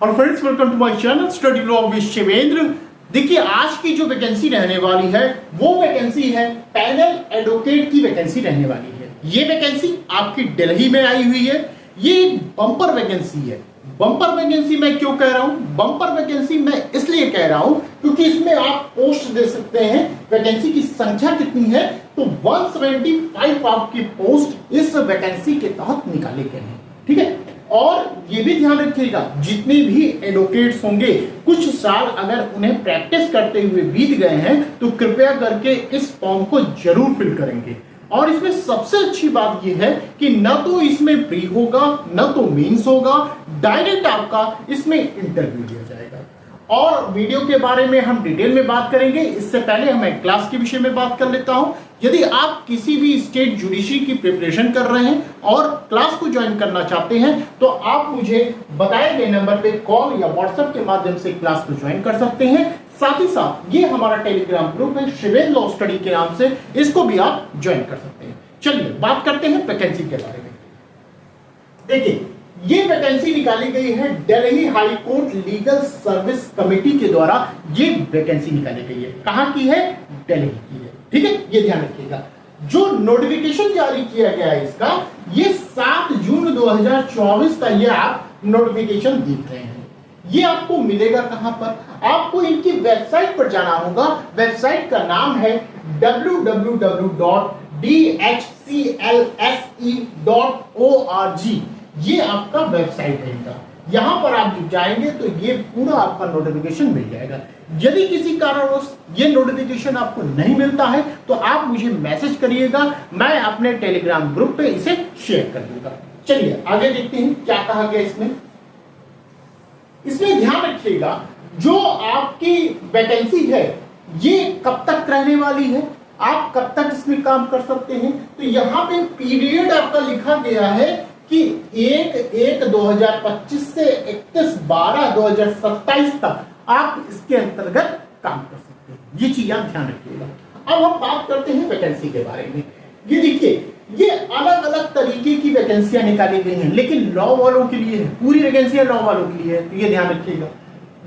और friends, welcome to my channel study law with Shivendra. देखिए, आज की जो वैकेंसी रहने वाली है वो वैकेंसी है पैनल एडवोकेट की वैकेंसी रहने वाली है। ये वैकेंसी आपकी दिल्ली में आई हुई है। ये एक बम्पर वैकेंसी है। बम्पर वैकेंसी मैं क्यों कह रहा हूं? बम्पर वैकेंसी मैं इसलिए कह रहा हूं क्योंकि इसमें आप पोस्ट दे सकते हैं। वैकेंसी की संख्या कितनी है? तो 175 आपकी पोस्ट इस वैकेंसी के तहत निकाले गए हैं। ठीक है, और ये भी ध्यान रखिएगा, जितने भी एडवोकेट्स होंगे कुछ साल अगर उन्हें प्रैक्टिस करते हुए बीत गए हैं तो कृपया करके इस फॉर्म को जरूर फिल करेंगे। और इसमें सबसे अच्छी बात यह है कि न तो इसमें प्री होगा न तो मेंस होगा, डायरेक्ट आपका इसमें इंटरव्यू लिया जाएगा। और वीडियो के बारे में हम डिटेल में बात करेंगे। इससे पहले मैं क्लास के विषय में बात कर लेता हूं। यदि आप किसी भी स्टेट जुडिशरी की प्रिपरेशन कर रहे हैं और क्लास को ज्वाइन करना चाहते हैं तो आप मुझे बताए गए नंबर पे कॉल या व्हाट्सएप के माध्यम से क्लास को ज्वाइन कर सकते हैं। साथ ही साथ ये हमारा टेलीग्राम ग्रुप है शिवेंद्र लॉ स्टडी के नाम से, इसको भी आप ज्वाइन कर सकते हैं। चलिए बात करते हैं वैकेंसी के बारे में। देखिए, ये वैकेंसी निकाली गई है Delhi high court legal service committee के द्वारा। ये वैकेंसी निकाली गई है, कहां की है? दिल्ली की है। ठीक है, ये ध्यान रखिएगा। जो नोटिफिकेशन जारी किया गया है इसका, ये 7 जून 2024 का ये आप नोटिफिकेशन देख रहे हैं। ये आपको मिलेगा कहां पर? आपको इनकी वेबसाइट पर जाना होगा। वेबसाइट का नाम है www.dhclse.org। ये आपका वेबसाइट है इनका। यहां पर आप जब जाएंगे तो ये पूरा आपका नोटिफिकेशन मिल जाएगा। यदि किसी कारणवश ये नोटिफिकेशन आपको नहीं मिलता है तो आप मुझे मैसेज करिएगा, मैं अपने टेलीग्राम ग्रुप पे इसे शेयर कर दूंगा। चलिए आगे देखते हैं क्या कहा गया इसमें। इसमें ध्यान रखिएगा, जो आपकी वैकेंसी है ये कब तक रहने वाली है, आप कब तक इसमें काम कर सकते हैं। तो यहाँ पे पीरियड आपका लिखा गया है कि 1/1/2025 से 31/12/2027 तक आप इसके अंतर्गत काम कर सकते हैं। ये चीज आप ध्यान रखिएगा। अब हम बात करते हैं वैकेंसी के बारे में। ये देखिए, ये अलग अलग तरीके की वैकेंसियां निकाली गई हैं, लेकिन लॉ वालों के लिए है, पूरी वैकेंसियां लॉ वालों के लिए है। तो ये ध्यान रखिएगा।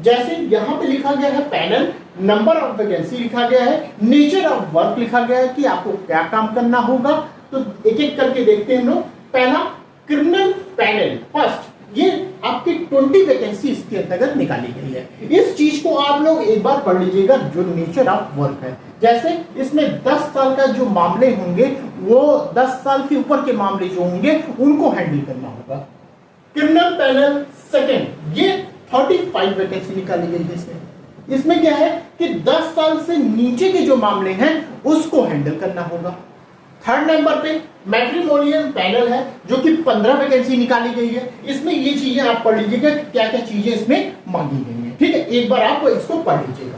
जैसे यहां पे लिखा गया है पैनल, नंबर ऑफ वैकेंसी लिखा गया है, नेचर ऑफ वर्क लिखा गया है कि आपको क्या काम करना होगा। तो एक एक करके देखते हैं हम लोग। पहला क्रिमिनल पैनल फर्स्ट, ये आपकी 20 वैकेंसी इसके अंतर्गत निकाली गई है। इस चीज को आप लोग एक बार पढ़ लीजिएगा, जो नेचर ऑफ वर्क है। जैसे इसमें 10 साल का जो मामले होंगे, वो 10 साल के ऊपर के मामले जो होंगे उनको हैंडल करना होगा। क्रिमिनल पैनल सेकेंड, ये 35 वैकेंसी निकाली गई है इसमें। इसमें क्या है कि 10 साल से नीचे के जो मामले हैं उसको हैंडल करना होगा। थर्ड नंबर पे मैट्रिमोनियल पैनल है, जो कि 15 वैकेंसी निकाली गई है। इसमें ये चीजें आप पढ़ लीजिएगा, क्या क्या चीजें इसमें मांगी गई हैं। ठीक है, एक बार आप इसको पढ़ लीजिएगा।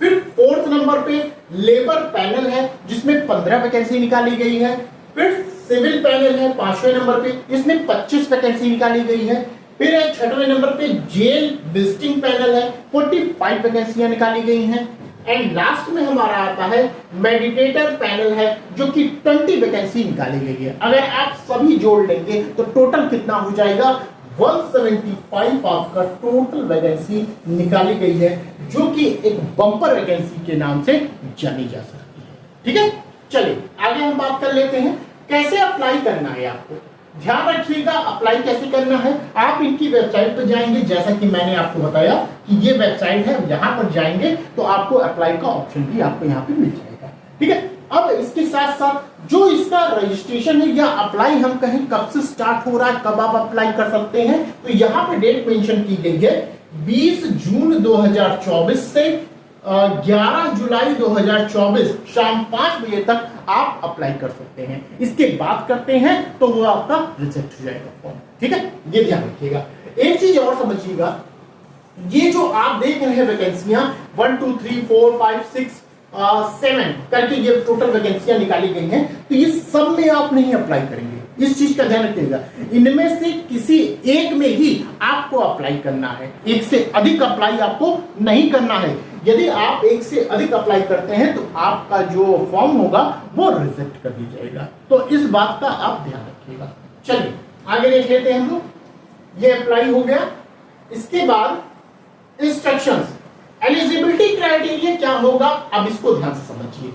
फिर फोर्थ नंबर पे लेबर पैनल है, जिसमें 15 वैकेंसी निकाली गई है। फिर सिविल पैनल है 5वें नंबर पे, इसमें 25 वैकेंसी निकाली गई है। फिर 6वें नंबर पे जेल विजिटिंग पैनल है, 45 वैकेंसियां निकाली गई हैं। एंड लास्ट में हमारा आता है मेडिटेटर पैनल है, जो कि 20 वैकेंसी निकाली गई है। अगर आप सभी जोड़ लेंगे तो टोटल कितना हो जाएगा? 175 आपका टोटल वैकेंसी निकाली गई है, जो कि एक बम्पर वैकेंसी के नाम से जानी जा सकती है। ठीक है, चलिए आगे हम बात कर लेते हैं कैसे अप्लाई करना है आपको। ध्यान रखिएगा, अप्लाई कैसे करना है। आप इनकी वेबसाइट पर जाएंगे, जैसा कि मैंने आपको बताया कि ये वेबसाइट है, यहां पर जाएंगे तो आपको अप्लाई का ऑप्शन भी आपको यहां पे मिल जाएगा। ठीक है, अब इसके साथ साथ जो इसका रजिस्ट्रेशन है या अप्लाई हम कहें कब से स्टार्ट हो रहा है, कब आप अप्लाई कर सकते हैं, तो यहाँ पे डेट मेंशन की गई है 20 जून 2024 से 11 जुलाई 2024 शाम 5 बजे तक आप अप्लाई कर सकते हैं। इसके बाद करते हैं तो वो आपका रिजेक्ट हो जाएगा फॉर्म। ठीक है, ये ध्यान रखिएगा। एक चीज और समझिएगा, ये जो आप देख रहे हैं वैकेंसियां 1 2 3 4 5 6 7 करके ये टोटल वैकेंसियां निकाली गई हैं, तो ये सब में आप नहीं अप्लाई करेंगे। इस चीज का ध्यान रखिएगा, इनमें से किसी एक में ही आपको अप्लाई करना है। एक से अधिक अप्लाई आपको नहीं करना है। यदि आप एक से अधिक अप्लाई करते हैं तो आपका जो फॉर्म होगा वो रिजेक्ट कर दिया जाएगा। तो इस बात का आप ध्यान रखिएगा। चलिए आगे देख लेते हैं हम लोग। ये अप्लाई हो गया। इसके बाद इंस्ट्रक्शंस, एलिजिबिलिटी क्राइटेरिया क्या होगा, अब इसको ध्यान से समझिए।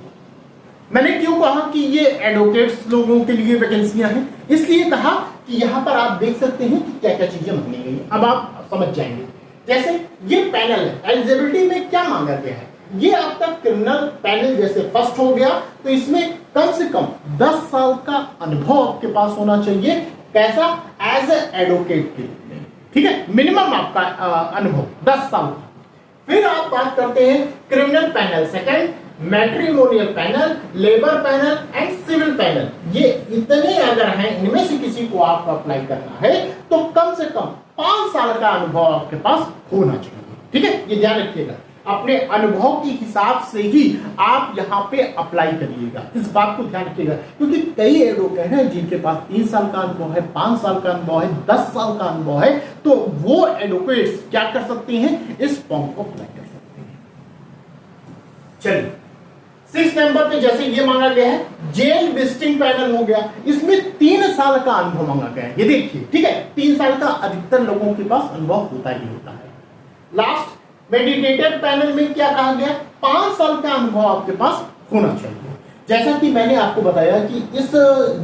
मैंने क्यों कहा कि ये एडवोकेट्स लोगों के लिए वैकेंसियां हैं, इसलिए कहा कि यहां पर आप देख सकते हैं कि क्या क्या चीजें मांगी गई हैं, अब आप समझ जाएंगे। जैसे ये पैनल है, एलिजिबिलिटी में क्या मांगा गया है, ये आपका क्रिमिनल पैनल जैसे फर्स्ट हो गया, तो इसमें कम से कम 10 साल का अनुभव आपके पास होना चाहिए। कैसा? एज ए एडवोकेट के रूप में, ठीक है, मिनिमम आपका अनुभव 10 साल का। फिर आप बात करते हैं criminal panel second, matrimonial panel, labour panel and civil panel. ये इतने अगर हैं, इनमें से किसी को आपको अप्लाई करना है तो कम से कम 5 साल का अनुभव आपके पास होना चाहिए, ठीक है, ये ध्यान रखिएगा। अपने अनुभव के हिसाब से ही आप यहाँ पे अप्लाई करिएगा, इस बात को ध्यान रखिएगा, क्योंकि कई एडवोकेट हैं जिनके पास 3 साल का अनुभव है, 5 साल का अनुभव है, 10 साल का अनुभव है, तो वो एडवोकेट्स क्या कर सकते हैं, इस फॉर्म को अप्लाई कर सकते हैं। चलिए 6 नंबर पे जैसे ये मांगा गया है जेल विजिटिंग पैनल हो गया, इसमें 3 साल का अनुभव मांगा गया है, ये देखिए, ठीक है, 3 साल का अधिकतर लोगों के पास अनुभव होता ही होता है। लास्ट मेडिटेटेड पैनल में क्या कहा गया, 5 साल का अनुभव आपके पास होना चाहिए। जैसा कि मैंने आपको बताया कि इस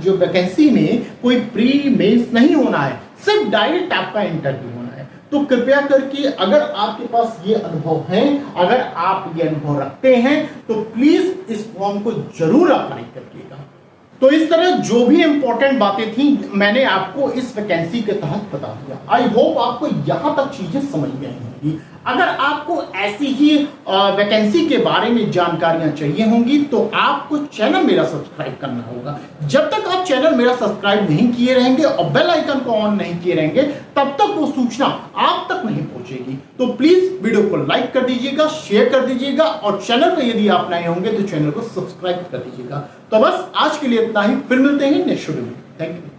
जो वैकेंसी में कोई प्री मेंस नहीं होना है, सिर्फ डायरेक्ट आपका इंटरव्यू होना है। तो कृपया करके अगर आपके पास ये अनुभव है, अगर आप ये अनुभव रखते हैं, तो प्लीज इस फॉर्म को जरूर अप्लाई करिएगा। तो इस तरह जो भी इंपॉर्टेंट बातें थी मैंने आपको इस वैकेंसी के तहत बता दिया। आई होप आपको यहां तक चीजें समझ में आई होंगी। अगर आपको ऐसी ही वैकेंसी के बारे में जानकारियां चाहिए होंगी तो आपको चैनल मेरा सब्सक्राइब करना होगा। जब तक आप चैनल मेरा सब्सक्राइब नहीं किए रहेंगे और बेल आइकन को ऑन नहीं किए रहेंगे, तब तक वो सूचना आप तक नहीं पहुंचेगी। तो प्लीज वीडियो को लाइक कर दीजिएगा, शेयर कर दीजिएगा और चैनल पर यदि आप नए होंगे तो चैनल को सब्सक्राइब कर दीजिएगा। तो बस आज के लिए इतना ही, फिर मिलते हैं नेक्स्ट वीडियो में। Thank you.